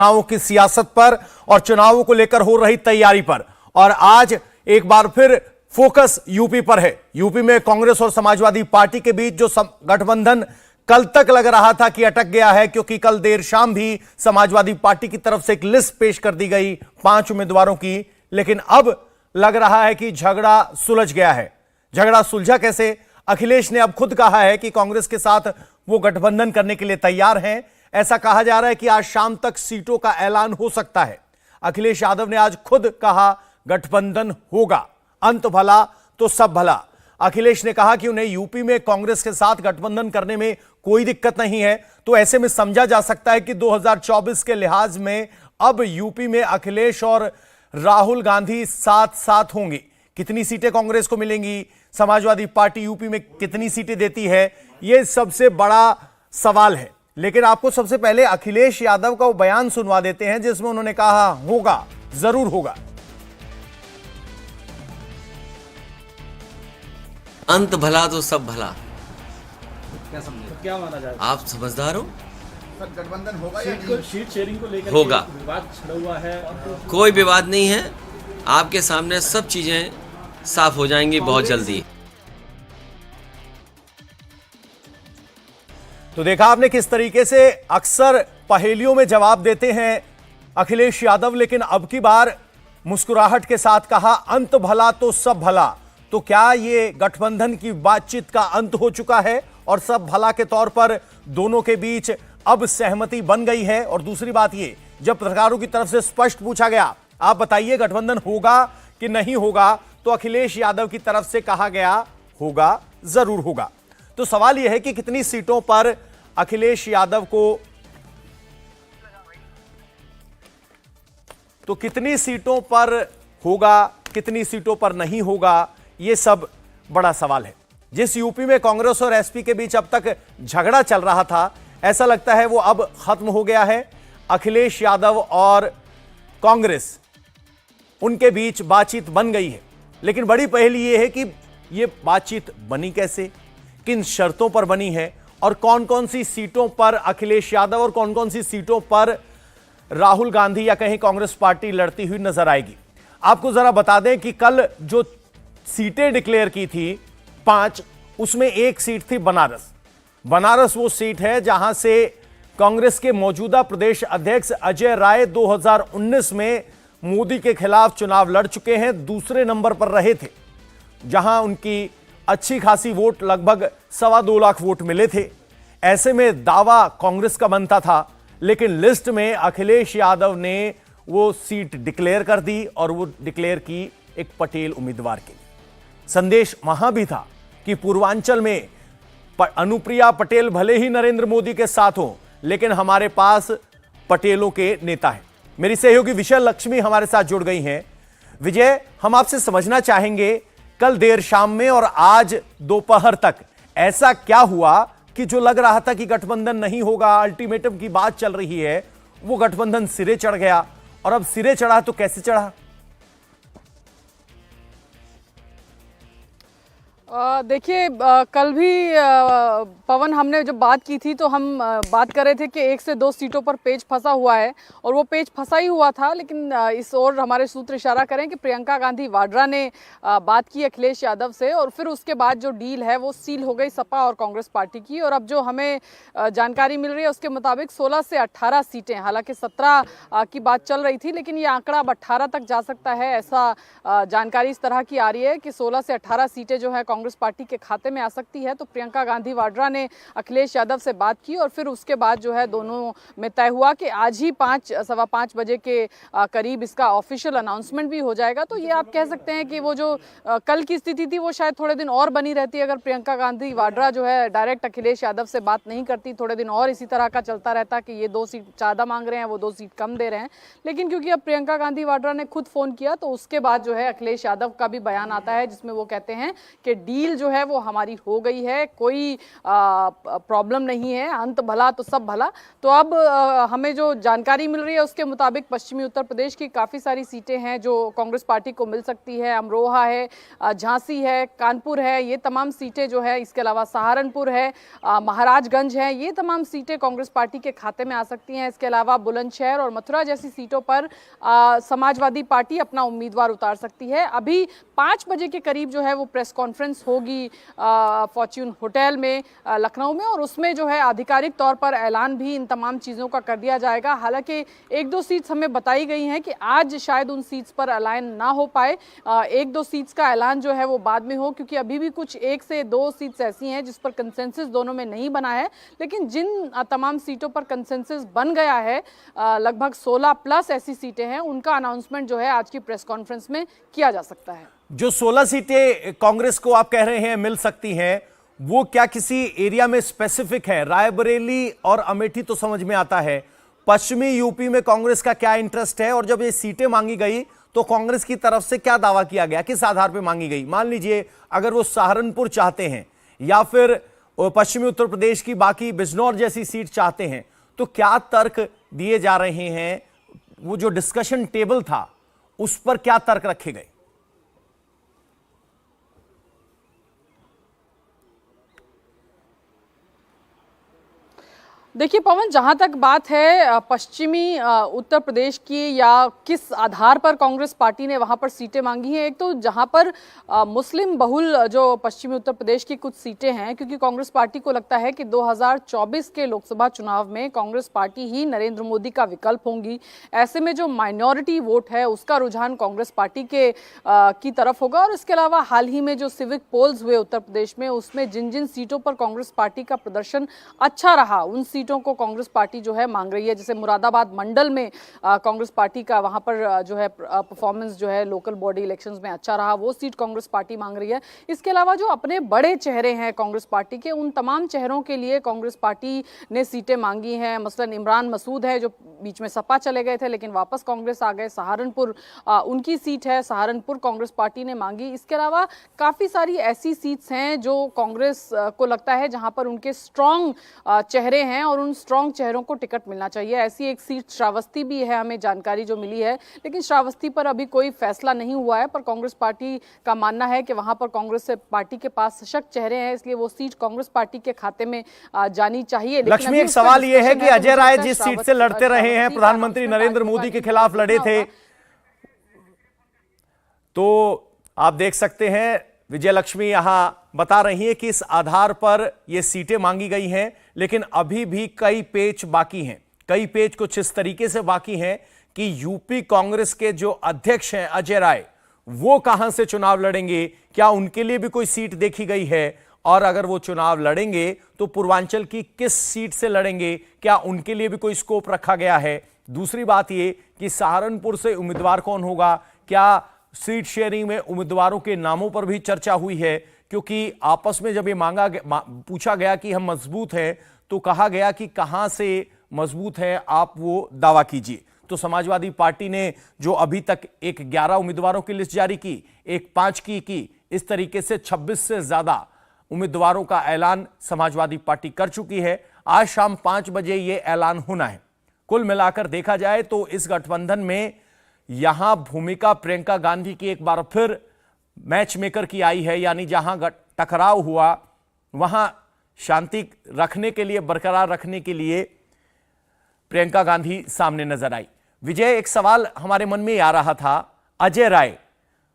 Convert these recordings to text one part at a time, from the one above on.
चुनावों की सियासत पर और चुनावों को लेकर हो रही तैयारी पर। और आज एक बार फिर फोकस यूपी पर है। यूपी में कांग्रेस और समाजवादी पार्टी के बीच जो गठबंधन कल तक लग रहा था कि अटक गया है, क्योंकि कल देर शाम भी समाजवादी पार्टी की तरफ से एक लिस्ट पेश कर दी गई 5 उम्मीदवारों की, लेकिन अब लग रहा है कि झगड़ा सुलझ गया है। झगड़ा सुलझा कैसे? अखिलेश ने अब खुद कहा है कि कांग्रेस के साथ वो गठबंधन करने के लिए तैयार हैं। ऐसा कहा जा रहा है कि आज शाम तक सीटों का ऐलान हो सकता है। अखिलेश यादव ने आज खुद कहा गठबंधन होगा, अंत भला तो सब भला। अखिलेश ने कहा कि उन्हें यूपी में कांग्रेस के साथ गठबंधन करने में कोई दिक्कत नहीं है। तो ऐसे में समझा जा सकता है कि 2024 के लिहाज में अब यूपी में अखिलेश और राहुल गांधी साथ साथ होंगे। कितनी सीटें कांग्रेस को मिलेंगी, समाजवादी पार्टी यूपी में कितनी सीटें देती है, यह सबसे बड़ा सवाल है। लेकिन आपको सबसे पहले अखिलेश यादव का वो बयान सुनवा देते हैं जिसमें उन्होंने कहा होगा, जरूर होगा। अंत भला तो सब भला। क्या माना जाए? आप समझदार हो? गठबंधन होगा या नहीं? सीट शेयरिंग को लेकर होगा। विवाद छिड़ा हुआ है। कोई विवाद नहीं है, आपके सामने सब चीजें साफ हो जाएंगी बहुत जल्दी। तो देखा आपने किस तरीके से अक्सर पहेलियों में जवाब देते हैं अखिलेश यादव, लेकिन अब की बार मुस्कुराहट के साथ कहा अंत भला तो सब भला। तो क्या ये गठबंधन की बातचीत का अंत हो चुका है और सब भला के तौर पर दोनों के बीच अब सहमति बन गई है? और दूसरी बात ये, जब पत्रकारों की तरफ से स्पष्ट पूछा गया आप बताइए गठबंधन होगा कि नहीं होगा, तो अखिलेश यादव की तरफ से कहा गया होगा, जरूर होगा। तो सवाल यह है कि कितनी सीटों पर अखिलेश यादव को, तो कितनी सीटों पर होगा, कितनी सीटों पर नहीं होगा, यह सब बड़ा सवाल है। जिस यूपी में कांग्रेस और एसपी के बीच अब तक झगड़ा चल रहा था, ऐसा लगता है वो अब खत्म हो गया है। अखिलेश यादव और कांग्रेस, उनके बीच बातचीत बन गई है। लेकिन बड़ी पहेली यह है कि यह बातचीत बनी कैसे, किन शर्तों पर बनी है, और कौन कौन सी सीटों पर अखिलेश यादव और कौन कौन सी सीटों पर राहुल गांधी या कहीं कांग्रेस पार्टी लड़ती हुई नजर आएगी। आपको जरा बता दें कि कल जो सीटें डिक्लेयर की थी 5, उसमें एक सीट थी बनारस। बनारस वो सीट है जहां से कांग्रेस के मौजूदा प्रदेश अध्यक्ष अजय राय 2019 में मोदी के खिलाफ चुनाव लड़ चुके हैं, दूसरे नंबर पर रहे थे, जहां उनकी अच्छी खासी वोट, लगभग 2.25 लाख वोट मिले थे। ऐसे में दावा कांग्रेस का बनता था, लेकिन लिस्ट में अखिलेश यादव ने वो सीट डिक्लेयर कर दी और वो डिक्लेयर की एक पटेल उम्मीदवार के लिए। संदेश वहां भी था कि पूर्वांचल में अनुप्रिया पटेल भले ही नरेंद्र मोदी के साथ हो, लेकिन हमारे पास पटेलों के नेता हैं। मेरी सहयोगी विजय लक्ष्मी हमारे साथ जुड़ गई हैं। विजय, हम आपसे समझना चाहेंगे कल देर शाम में और आज दोपहर तक ऐसा क्या हुआ कि जो लग रहा था कि गठबंधन नहीं होगा, अल्टीमेटम की बात चल रही है, वो गठबंधन सिरे चढ़ गया, और अब सिरे चढ़ा तो कैसे चढ़ा? देखिए, कल भी पवन हमने जब बात की थी तो हम बात कर रहे थे कि 1 से 2 सीटों पर पेच फंसा हुआ है, और वो पेच फंसा ही हुआ था। लेकिन इस ओर हमारे सूत्र इशारा करें कि प्रियंका गांधी वाड्रा ने बात की अखिलेश यादव से, और फिर उसके बाद जो डील है वो सील हो गई सपा और कांग्रेस पार्टी की। और अब जो हमें जानकारी मिल रही है उसके मुताबिक 16 से 18 सीटें, हालांकि 17 की बात चल रही थी, लेकिन ये आंकड़ा अब 18 तक जा सकता है, ऐसा जानकारी इस तरह की आ रही है कि 16 से 18 सीटें जो है कांग्रेस पार्टी के खाते में आ सकती है। तो प्रियंका गांधी वाड्रा ने अखिलेश यादव से बात की, और फिर उसके बाद जो है दोनों में तय हुआ कि आज ही 5-5:15 बजे के करीब इसका ऑफिशियल अनाउंसमेंट भी हो जाएगा। तो ये आप कह सकते हैं कि वो जो कल की स्थिति थी वो शायद थोड़े दिन और बनी रहती अगर प्रियंका गांधी वाड्रा जो है डायरेक्ट अखिलेश यादव से बात नहीं करती, थोड़े दिन और इसी तरह का चलता रहता कि ये 2 सीट ज्यादा मांग रहे हैं, वो 2 सीट कम दे रहे हैं। लेकिन क्योंकि अब प्रियंका गांधी वाड्रा ने खुद फोन किया, तो उसके बाद जो है अखिलेश यादव का भी बयान आता है जिसमें वो कहते हैं कि डील जो है वो हमारी हो गई है, कोई प्रॉब्लम नहीं है, अंत भला तो सब भला। तो अब हमें जो जानकारी मिल रही है उसके मुताबिक पश्चिमी उत्तर प्रदेश की काफ़ी सारी सीटें हैं जो कांग्रेस पार्टी को मिल सकती है। अमरोहा है, झांसी है, कानपुर है, ये तमाम सीटें जो है, इसके अलावा सहारनपुर है, महाराजगंज है, ये तमाम सीटें कांग्रेस पार्टी के खाते में आ सकती हैं। इसके अलावा बुलंदशहर और मथुरा जैसी सीटों पर समाजवादी पार्टी अपना उम्मीदवार उतार सकती है। अभी 5 बजे के करीब जो है वो प्रेस कॉन्फ्रेंस होगी फॉर्च्यून होटल में लखनऊ में, और उसमें जो है आधिकारिक तौर पर ऐलान भी इन तमाम चीज़ों का कर दिया जाएगा। हालांकि 1-2 सीट्स हमें बताई गई हैं कि आज शायद उन सीट्स पर ऐलान ना हो पाए, 1-2 सीट्स का ऐलान जो है वो बाद में हो, क्योंकि अभी भी कुछ 1 से 2 सीट्स ऐसी हैं जिस पर कंसेंसस दोनों में नहीं बना है। लेकिन जिन तमाम सीटों पर कंसेंसस बन गया है, लगभग 16 प्लस ऐसी सीटें हैं, उनका अनाउंसमेंट जो है आज की प्रेस कॉन्फ्रेंस में किया जा सकता है। जो 16 सीटें कांग्रेस को आप कह रहे हैं मिल सकती हैं, वो क्या किसी एरिया में स्पेसिफिक है? रायबरेली और अमेठी तो समझ में आता है, पश्चिमी यूपी में कांग्रेस का क्या इंटरेस्ट है? और जब ये सीटें मांगी गई तो कांग्रेस की तरफ से क्या दावा किया गया, किस आधार पर मांगी गई? मान लीजिए अगर वो सहारनपुर चाहते हैं या फिर पश्चिमी उत्तर प्रदेश की बाकी बिजनौर जैसी सीट चाहते हैं, तो क्या तर्क दिए जा रहे हैं? वो जो डिस्कशन टेबल था उस पर क्या तर्क रखे गए? देखिए पवन, जहां तक बात है पश्चिमी उत्तर प्रदेश की या किस आधार पर कांग्रेस पार्टी ने वहां पर सीटें मांगी हैं, एक तो जहां पर मुस्लिम बहुल जो पश्चिमी उत्तर प्रदेश की कुछ सीटें हैं, क्योंकि कांग्रेस पार्टी को लगता है कि 2024 के लोकसभा चुनाव में कांग्रेस पार्टी ही नरेंद्र मोदी का विकल्प होंगी। ऐसे में जो माइनॉरिटी वोट है उसका रुझान कांग्रेस पार्टी के की तरफ होगा। और इसके अलावा हाल ही में जो सिविक पोल्स हुए उत्तर प्रदेश में, उसमें जिन जिन सीटों पर कांग्रेस पार्टी का प्रदर्शन अच्छा रहा उन सीटों को कांग्रेस पार्टी जो है मांग रही है। जैसे मुरादाबाद मंडल में कांग्रेस पार्टी का वहां पर जो है परफॉर्मेंस जो है लोकल बॉडी इलेक्शंस में अच्छा रहा, वो सीट कांग्रेस पार्टी मांग रही है। इसके अलावा जो अपने बड़े चेहरे हैं कांग्रेस पार्टी के, उन तमाम चेहरों के लिए कांग्रेस पार्टी ने सीटें मांगी हैं। मसलन इमरान मसूद है जो बीच में सपा चले गए थे लेकिन वापस कांग्रेस आ गए। सहारनपुर उनकी सीट है, सहारनपुर कांग्रेस पार्टी ने मांगी। इसके अलावा काफी सारी ऐसी सीट्स हैं जो कांग्रेस को लगता है जहां पर उनके स्ट्रॉन्ग चेहरे हैं और उन स्ट्रॉन्ग चेहरों को टिकट मिलना चाहिए। ऐसी एक सीट श्रावस्ती भी है, हमें जानकारी जो मिली है, लेकिन श्रावस्ती पर अभी कोई फैसला नहीं हुआ है। पर कांग्रेस पार्टी का मानना है कि वहां पर कांग्रेस पार्टी के पास सशक्त चेहरे हैं, इसलिए वो सीट कांग्रेस पार्टी के खाते में जानी चाहिए। लक्ष्मी, एक सवाल यह है कि अजय राय जिस सीट से लड़ते रहे हैं, प्रधानमंत्री नरेंद्र मोदी के खिलाफ लड़े थे, तो आप देख सकते हैं विजय लक्ष्मी यहां बता रही है कि इस आधार पर यह सीटें मांगी गई हैं, लेकिन अभी भी कई पेच बाकी हैं। कई पेच कुछ इस तरीके से बाकी हैं कि यूपी कांग्रेस के जो अध्यक्ष हैं अजय राय, वो कहां से चुनाव लड़ेंगे, क्या उनके लिए भी कोई सीट देखी गई है? और अगर वो चुनाव लड़ेंगे तो पूर्वांचल की किस सीट से लड़ेंगे, क्या उनके लिए भी कोई स्कोप रखा गया है? दूसरी बात यह कि सहारनपुर से उम्मीदवार कौन होगा, क्या सीट शेयरिंग में उम्मीदवारों के नामों पर भी चर्चा हुई है? क्योंकि आपस में जब ये पूछा गया कि हम मजबूत हैं, तो कहा गया कि कहां से मजबूत है आप वो दावा कीजिए। तो समाजवादी पार्टी ने जो अभी तक एक 11 उम्मीदवारों की लिस्ट जारी की, एक 5 की, इस तरीके से 26 से ज्यादा उम्मीदवारों का ऐलान समाजवादी पार्टी कर चुकी है। आज शाम 5 बजे यह ऐलान होना है। कुल मिलाकर देखा जाए तो इस गठबंधन में यहां भूमिका प्रियंका गांधी की एक बार फिर मैच मेकर की आई है, यानी जहां टकराव हुआ वहां शांति रखने के लिए, बरकरार रखने के लिए प्रियंका गांधी सामने नजर आई। विजय, एक सवाल हमारे मन में आ रहा था, अजय राय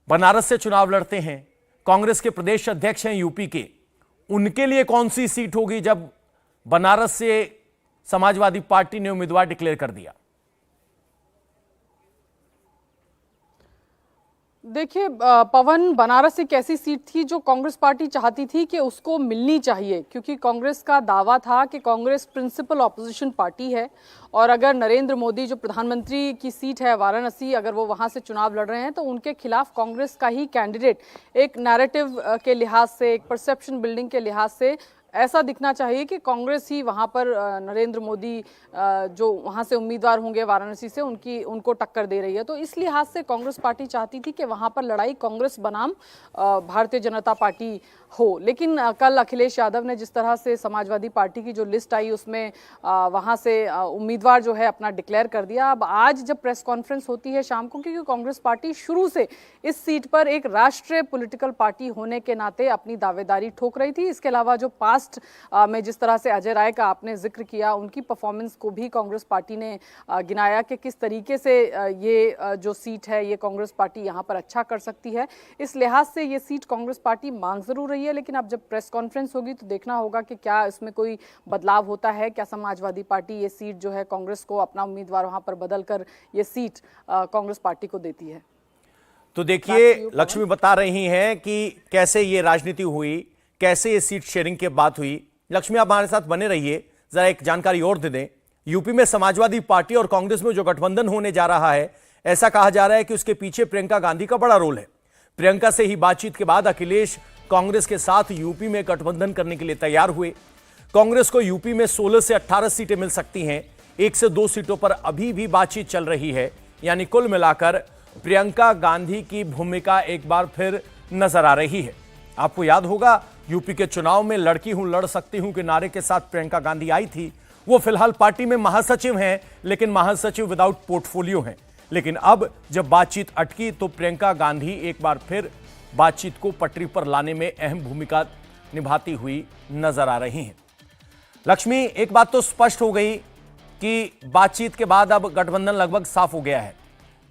बनारस से चुनाव लड़ते हैं, कांग्रेस के प्रदेश अध्यक्ष हैं यूपी के, उनके लिए कौन सी सीट होगी जब बनारस से समाजवादी पार्टी ने उम्मीदवार डिक्लेयर कर दिया? देखिए पवन, बनारस एक ऐसी सीट थी जो कांग्रेस पार्टी चाहती थी कि उसको मिलनी चाहिए, क्योंकि कांग्रेस का दावा था कि कांग्रेस प्रिंसिपल ऑपोजिशन पार्टी है और अगर नरेंद्र मोदी जो प्रधानमंत्री की सीट है वाराणसी, अगर वो वहां से चुनाव लड़ रहे हैं तो उनके खिलाफ कांग्रेस का ही कैंडिडेट एक नैरेटिव के लिहाज से, एक परसेप्शन बिल्डिंग के लिहाज से ऐसा दिखना चाहिए कि कांग्रेस ही वहां पर नरेंद्र मोदी जो वहां से उम्मीदवार होंगे वाराणसी से उनको टक्कर दे रही है। तो इस लिहाज से कांग्रेस पार्टी चाहती थी कि वहां पर लड़ाई कांग्रेस बनाम भारतीय जनता पार्टी हो। लेकिन कल अखिलेश यादव ने जिस तरह से समाजवादी पार्टी की जो लिस्ट आई उसमें वहां से उम्मीदवार जो है अपना डिक्लेयर कर दिया। अब आज जब प्रेस कॉन्फ्रेंस होती है शाम को, क्योंकि कांग्रेस पार्टी शुरू से इस सीट पर एक राष्ट्रीय पॉलिटिकल पार्टी होने के नाते अपनी दावेदारी ठोक रही थी। इसके अलावा जो पास्ट में जिस तरह से अजय राय का आपने जिक्र किया, उनकी परफॉर्मेंस को भी कांग्रेस पार्टी ने गिनाया कि किस तरीके से ये जो सीट है ये कांग्रेस पार्टी यहाँ पर अच्छा कर सकती है। इस लिहाज से ये सीट कांग्रेस पार्टी मांग जरूर रही है, लेकिन अब जब प्रेस कॉन्फ्रेंस होगी तो देखना होगा कि क्या इसमें कोई बदलाव होता है, क्या समाजवादी पार्टी ये सीट जो है कांग्रेस को अपना उम्मीदवार वहां पर बदलकर ये सीट कांग्रेस पार्टी को देती है। तो देखिए लक्ष्मी बता रही हैं कि कैसे ये राजनीति हुई, कैसे ये सीट शेयरिंग की बात हुई। लक्ष्मी आप हमारे साथ बने रहिए, जरा एक जानकारी और दे दें। यूपी में समाजवादी पार्टी और कांग्रेस में जो गठबंधन होने जा रहा है, ऐसा कहा जा रहा है कि उसके पीछे प्रियंका गांधी का बड़ा रोल है। प्रियंका से ही बातचीत के बाद अखिलेश कांग्रेस के साथ यूपी में गठबंधन करने के लिए तैयार हुए। कांग्रेस को यूपी में 16 से 18 सीटें मिल सकती हैं। 1 से 2 सीटों पर अभी भी बातचीत चल रही है। यानी कुल मिलाकर प्रियंका गांधी की भूमिका एक बार फिर नजर आ रही है। आपको याद होगा यूपी के चुनाव में लड़की हूं लड़ सकती हूं के नारे के साथ प्रियंका गांधी आई थी। वो फिलहाल पार्टी में महासचिव हैं, लेकिन महासचिव विदाउट पोर्टफोलियो हैं। लेकिन अब जब बातचीत अटकी तो प्रियंका गांधी एक बार फिर बातचीत को पटरी पर लाने में अहम भूमिका निभाती हुई नजर आ रही हैं। लक्ष्मी, एक बात तो स्पष्ट हो गई कि बातचीत के बाद अब गठबंधन लगभग साफ हो गया है।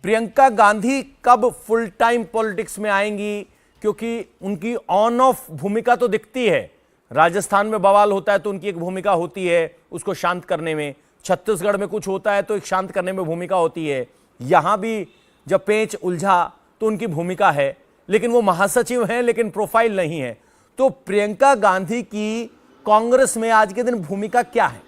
प्रियंका गांधी कब फुल टाइम पॉलिटिक्स में आएंगी? क्योंकि उनकी ऑन ऑफ भूमिका तो दिखती है। राजस्थान में बवाल होता है तो उनकी एक भूमिका होती है उसको शांत करने में, छत्तीसगढ़ में कुछ होता है तो एक शांत करने में भूमिका होती है, यहां भी जब पेंच उलझा तो उनकी भूमिका है। लेकिन वो महासचिव हैं, लेकिन प्रोफाइल नहीं है। तो प्रियंका गांधी की कांग्रेस में आज के दिन भूमिका क्या है?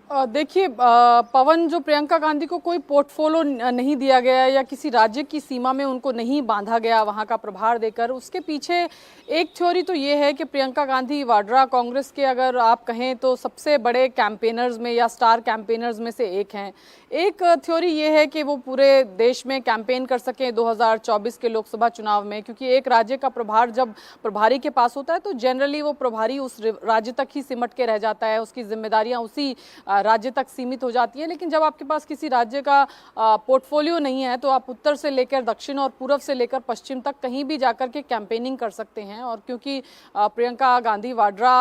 देखिए पवन, जो प्रियंका गांधी को कोई पोर्टफोलियो नहीं दिया गया या किसी राज्य की सीमा में उनको नहीं बांधा गया वहां का प्रभार देकर, उसके पीछे एक थ्योरी तो ये है कि प्रियंका गांधी वाड्रा कांग्रेस के अगर आप कहें तो सबसे बड़े कैंपेनर्स में या स्टार कैंपेनर्स में से एक हैं। एक थ्योरी ये है कि वो पूरे देश में कैंपेन कर सकें 2024 के लोकसभा चुनाव में, क्योंकि एक राज्य का प्रभार जब प्रभारी के पास होता है तो जनरली वो प्रभारी उस राज्य तक ही सिमट के रह जाता है, उसकी जिम्मेदारियां उसी राज्य तक सीमित हो जाती है। लेकिन जब आपके पास किसी राज्य का पोर्टफोलियो नहीं है तो आप उत्तर से लेकर दक्षिण और पूर्व से लेकर पश्चिम तक कहीं भी जाकर के कैंपेनिंग कर सकते हैं। और क्योंकि प्रियंका गांधी वाड्रा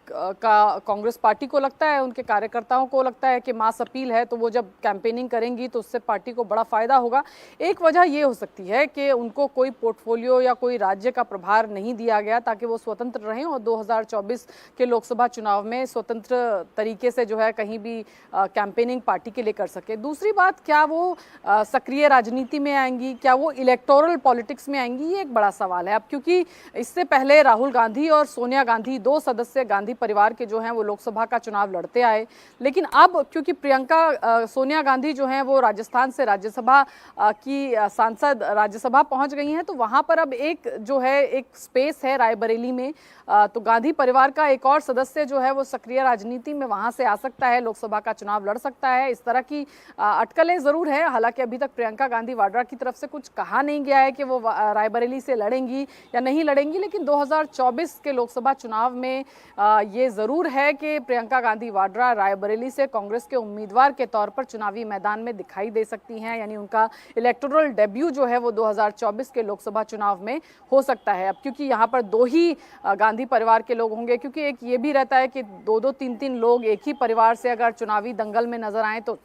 का कांग्रेस पार्टी को लगता है, उनके कार्यकर्ताओं को लगता है कि मास अपील है, तो वो जब कैंपेनिंग करेंगी तो उससे पार्टी को बड़ा फायदा होगा। एक वजह ये हो सकती है कि उनको कोई पोर्टफोलियो या कोई राज्य का प्रभार नहीं दिया गया ताकि वो स्वतंत्र रहें और 2024 के लोकसभा चुनाव में स्वतंत्र तरीके से जो है कहीं भी कैंपेनिंग पार्टी के लिए कर सके। दूसरी बात, क्या वो सक्रिय राजनीति में आएंगी, क्या वो इलेक्टोरल पॉलिटिक्स में आएंगी, ये एक बड़ा सवाल है। अब क्योंकि इससे पहले राहुल गांधी और सोनिया गांधी, 2 सदस्य गांधी परिवार के जो हैं वो लोकसभा का चुनाव लड़ते आए, लेकिन अब क्योंकि प्रियंका सोनिया गांधी जो हैं वो राजस्थान से राज्यसभा की सांसद राज्यसभा पहुंच गई हैं, तो वहां पर अब एक जो है एक स्पेस है रायबरेली में, तो गांधी परिवार का एक और सदस्य जो है वो सक्रिय राजनीति में वहां से आ सकता है, लोकसभा का चुनाव लड़ सकता है। इस तरह की अटकलें जरूर है। हालांकि अभी तक प्रियंका गांधी वाड्रा की तरफ से कुछ कहा नहीं गया है कि वो रायबरेली से लड़ेंगी या नहीं लड़ेंगी, लेकिन 2024 के लोकसभा चुनाव में ये जरूर है कि प्रियंका गांधी वाड्रा रायबरेली से कांग्रेस के उम्मीदवार के तौर पर चुनावी मैदान में दिखाई दे सकती हैं। यानी उनका इलेक्टोरल डेब्यू जो है वो 2024 के लोकसभा चुनाव में हो सकता है। अब क्योंकि यहाँ पर 2 ही गांधी परिवार के लोग होंगे, क्योंकि एक ये भी रहता है कि 2-2, 3-3 लोग एक ही परिवार से अगर चुनावी दंगल में नजर आए तो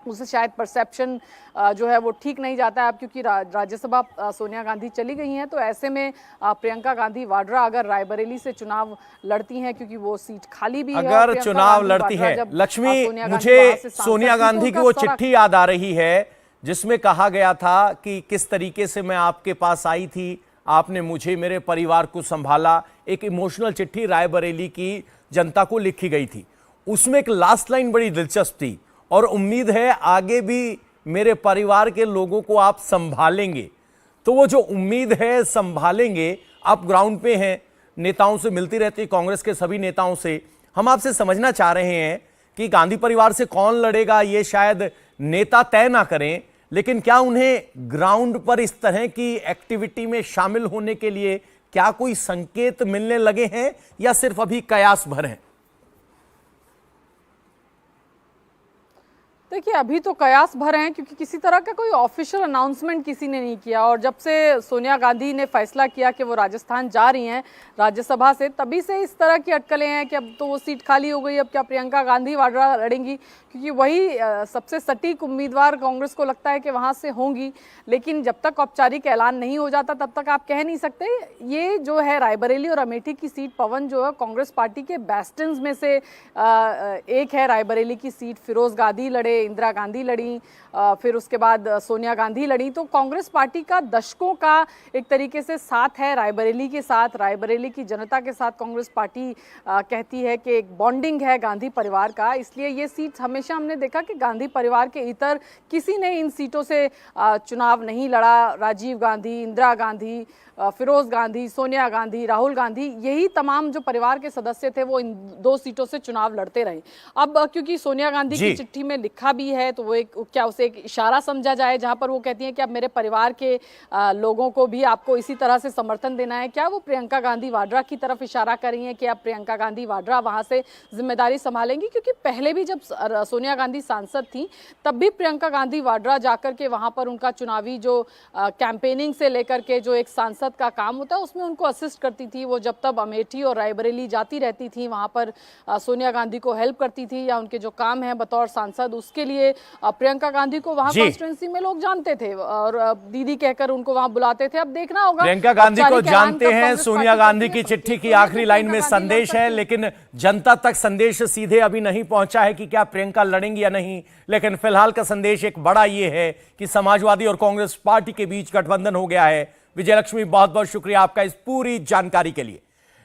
उससे शायद परसेप्शन जो है वो ठीक नहीं जाता है। अब क्योंकि राज्यसभा सोनिया गांधी चली गई हैं, तो ऐसे में प्रियंका गांधी वाड्रा अगर रायबरेली से चुनाव लड़ती हैं, क्योंकि वो सीट खाली भी है, अगर चुनाव लड़ती है, लक्ष्मी, मुझे सोनिया गांधी की वो चिट्ठी याद आ रही है जिसमें कहा गया था कि किस तरीके से मैं आपके पास आई थी, आपने मुझे, मेरे परिवार को संभाला। एक इमोशनल चिट्ठी रायबरेली की जनता को लिखी गई थी। उसमें एक लास्ट लाइन बड़ी दिलचस्प थी, और उम्मीद है आगे भी मेरे परिवार के लोगों को आप संभालेंगे। तो वो जो उम्मीद है संभालेंगे, आप ग्राउंड पे हैं, नेताओं से मिलती रहती, कांग्रेस के सभी नेताओं से, हम आपसे समझना चाह रहे हैं कि गांधी परिवार से कौन लड़ेगा ये शायद नेता तय ना करें, लेकिन क्या उन्हें ग्राउंड पर इस तरह की एक्टिविटी में शामिल होने के लिए क्या कोई संकेत मिलने लगे हैं या सिर्फ अभी कयास भर हैं? देखिए, अभी तो कयास भर हैं, क्योंकि किसी तरह का कोई ऑफिशियल अनाउंसमेंट किसी ने नहीं किया। और जब से सोनिया गांधी ने फैसला किया कि वो राजस्थान जा रही हैं राज्यसभा से, तभी से इस तरह की अटकलें हैं कि अब तो वो सीट खाली हो गई, अब क्या प्रियंका गांधी वाड्रा लड़ेंगी, क्योंकि वही सबसे सटीक उम्मीदवार कांग्रेस को लगता है कि वहाँ से होंगी। लेकिन जब तक औपचारिक ऐलान नहीं हो जाता तब तक आप कह नहीं सकते। ये जो है रायबरेली और अमेठी की सीट, पवन, जो है कांग्रेस पार्टी के बेस्टन्स में से एक है। रायबरेली की सीट फिरोज गांधी लड़े, इंदिरा गांधी लड़ी, फिर उसके बाद सोनिया गांधी लड़ी। तो कांग्रेस पार्टी का दशकों का एक तरीके से साथ है रायबरेली के साथ, रायबरेली की जनता के साथ। कांग्रेस पार्टी कहती है कि एक बॉन्डिंग है गांधी परिवार का, इसलिए ये सीट हमेशा हमने देखा कि गांधी परिवार के इतर किसी ने इन सीटों से चुनाव नहीं लड़ा। राजीव गांधी, इंदिरा गांधी, फिरोज गांधी, सोनिया गांधी, राहुल गांधी, यही तमाम जो परिवार के सदस्य थे वो इन 2 सीटों से चुनाव लड़ते रहे। अब क्योंकि सोनिया गांधी की चिट्ठी में लिखा भी है, तो वो क्या उसे एक इशारा समझा जाए, जहां पर वो कहती हैं कि अब मेरे परिवार के लोगों को भी आपको इसी तरह से समर्थन देना है। क्या वो प्रियंका गांधी वाड्रा की तरफ इशारा कर रही हैं कि अब प्रियंका गांधी वाड्रा वहां से जिम्मेदारी संभालेंगी? क्योंकि पहले भी जब सोनिया गांधी सांसद थी तब भी प्रियंका गांधी वाड्रा जाकर के वहां पर उनका चुनावी जो कैंपेनिंग से लेकर के जो एक सांसद का काम होता है उसमें उनको असिस्ट करती थी। वो जब तब अमेठी और रायबरेली जाती रहती थी, वहां पर सोनिया गांधी को हेल्प करती थी, या उनके जो काम है बतौर सांसद उसके लिए प्रियंका गांधी को वहां कॉन्स्टिट्यूएंसी में लोग जानते थे और दीदी कहकर उनको वहां बुलाते थे। अब देखना होगा। प्रियंका गांधी को जानते हैं, सोनिया गांधी की चिट्ठी की आखिरी लाइन में संदेश है, लेकिन जनता तक संदेश सीधे अभी नहीं पहुंचा है कि क्या प्रियंका लड़ेंगी या नहीं। लेकिन फिलहाल का संदेश एक बड़ा ये है कि समाजवादी और कांग्रेस पार्टी के बीच गठबंधन हो गया है। विजय लक्ष्मी, बहुत बहुत शुक्रिया आपका इस पूरी जानकारी के लिए।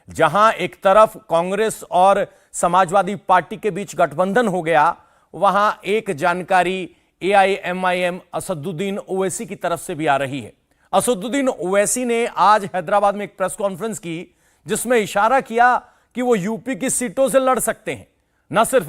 जहां एक तरफ कांग्रेस और समाजवादी पार्टी के बीच गठबंधन हो गया, वहां एक जानकारी एआईएमआईएम असदुद्दीन ओवैसी की तरफ से भी आ रही है। असदुद्दीन ओवैसी ने आज हैदराबाद में एक प्रेस कॉन्फ्रेंस की, जिसमें इशारा किया कि वो यूपी की सीटों से लड़ सकते हैं, न सिर्फ